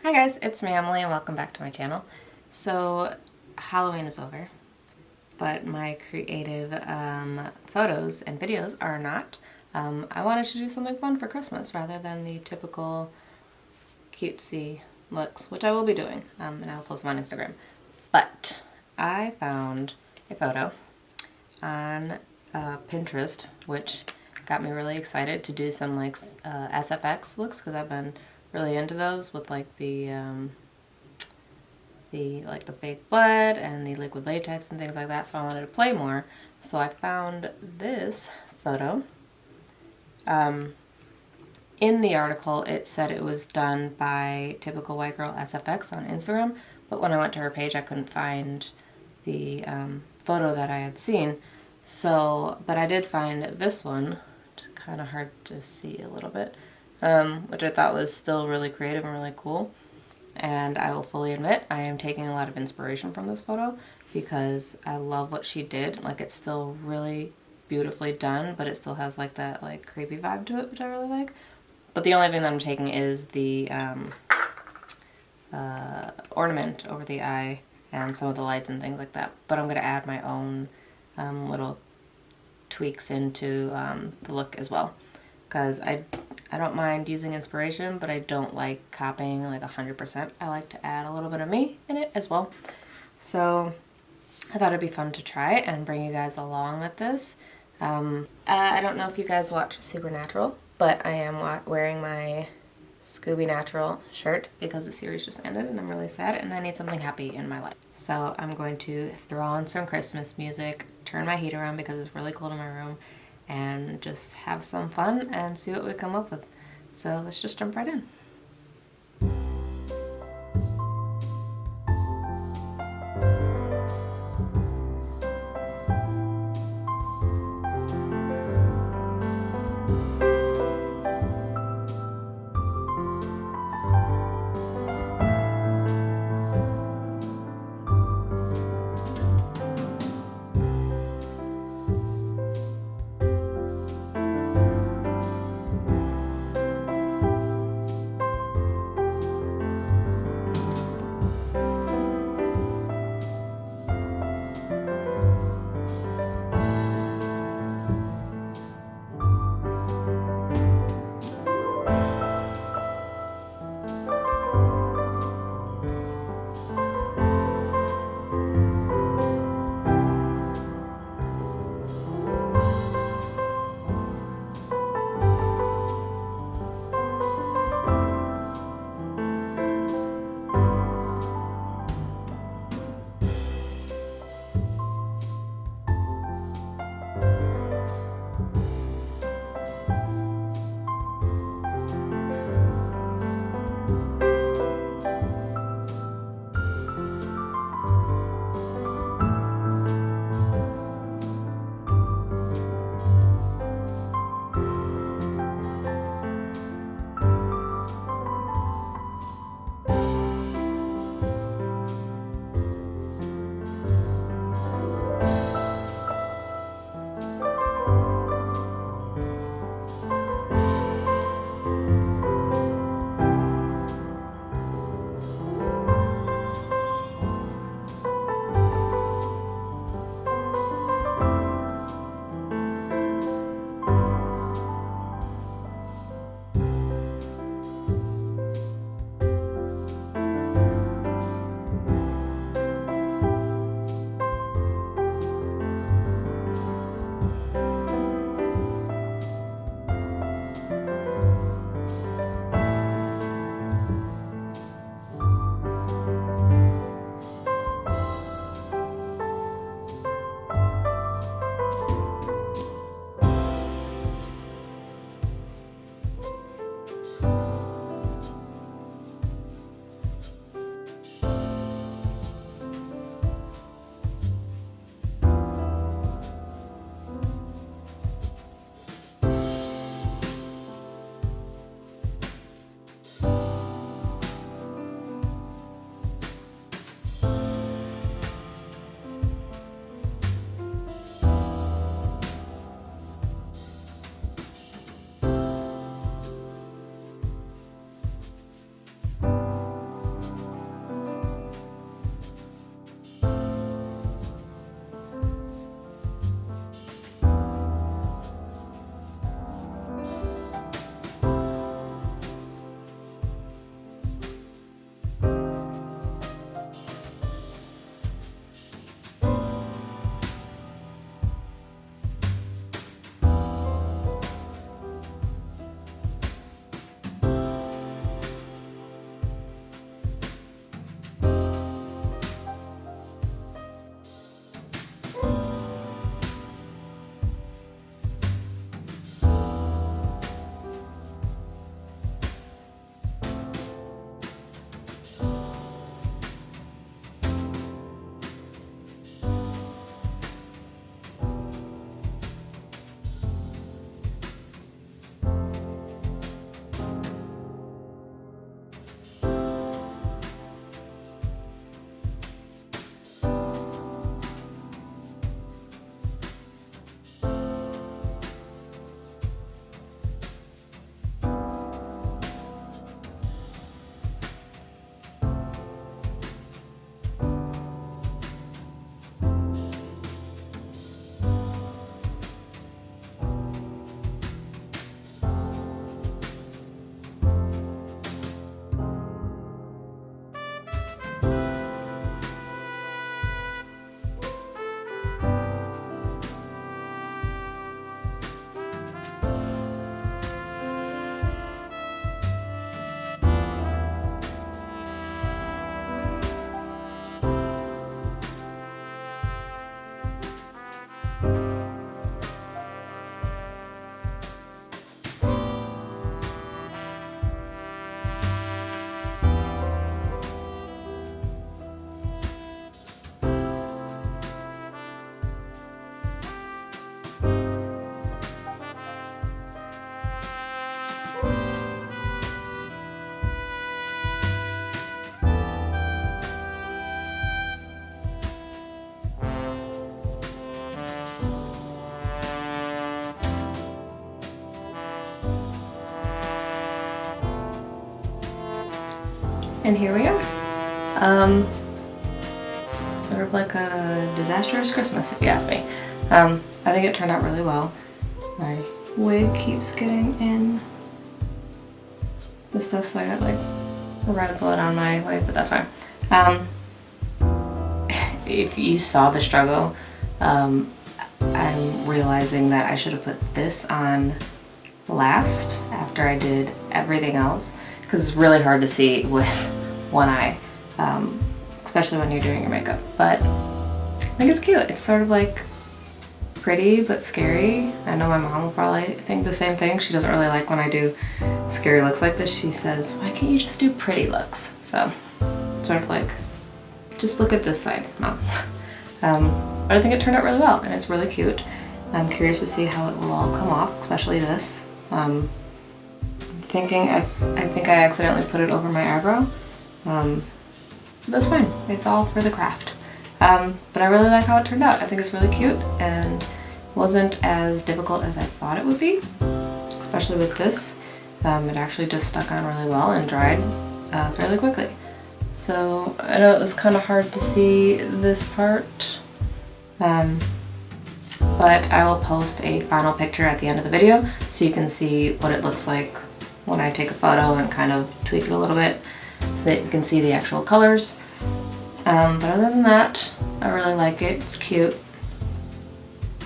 Hi guys, it's me Emily and welcome back to my channel. So Halloween is over, but my creative photos and videos are not. I wanted to do something fun for Christmas rather than the typical cutesy looks, which I will be doing, and I'll post them on Instagram. But I found a photo on Pinterest, which got me really excited to do some like SFX looks, because I've been really into those with like the fake blood and the liquid latex and things like that, so I wanted to play more. So I found this photo. In the article it said it was done by Typical White Girl SFX on Instagram, but when I went to her page I couldn't find the photo that I had seen. So, but I did find this one. It's kind of hard to see a little bit. Which I thought was still really creative and really cool. And I will fully admit I am taking a lot of inspiration from this photo because I love what she did. Like, it's still really beautifully done, but it still has like that like creepy vibe to it, which I really like. But the only thing that I'm taking is the ornament over the eye and some of the lights and things like that. But I'm going to add my own little tweaks into the look as well, because I don't mind using inspiration, but I don't like copying like 100%. I like to add a little bit of me in it as well. So I thought it'd be fun to try and bring you guys along with this. I don't know if you guys watch Supernatural, but I am wearing my Scooby Natural shirt because the series just ended and I'm really sad and I need something happy in my life. So I'm going to throw on some Christmas music, turn my heat around because it's really cold in my room, and just have some fun and see what we come up with. So let's just jump right in. And here we are. Sort of like a disastrous Christmas, if you ask me. I think it turned out really well. My wig keeps getting in the stuff, so I got like a red bullet on my wig, but that's fine. If you saw the struggle, I'm realizing that I should have put this on last after I did everything else, because it's really hard to see with one eye, especially when you're doing your makeup. But I think it's cute. It's sort of like pretty but scary. I know my mom will probably think the same thing. She doesn't really like when I do scary looks like this. She says, why can't you just do pretty looks? So sort of like, just look at this side, Mom. But I think it turned out really well, and it's really cute. I'm curious to see how it will all come off, especially this. I'm thinking, I think I accidentally put it over my eyebrow. That's fine. It's all for the craft. But I really like how it turned out. I think it's really cute and wasn't as difficult as I thought it would be, especially with this. It actually just stuck on really well and dried fairly quickly. So I know it was kind of hard to see this part, but I will post a final picture at the end of the video so you can see what it looks like when I take a photo and kind of tweak it a little bit so that you can see the actual colors. But other than that, I really like it. It's cute.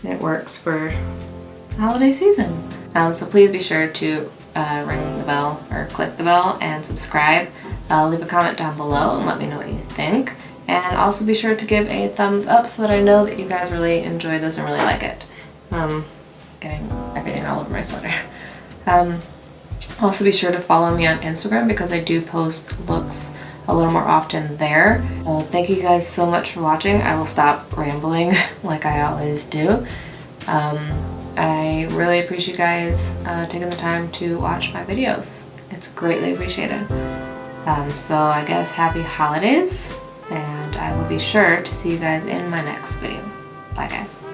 And it works for the holiday season. So please be sure to ring the bell or click the bell and subscribe. Leave a comment down below and let me know what you think. And also be sure to give a thumbs up so that I know that you guys really enjoy this and really like it. Getting everything all over my sweater. Also be sure to follow me on Instagram because I do post looks a little more often there. Thank you guys so much for watching. I will stop rambling like I always do. I really appreciate you guys taking the time to watch my videos. It's greatly appreciated. So I guess happy holidays, and I will be sure to see you guys in my next video. Bye guys.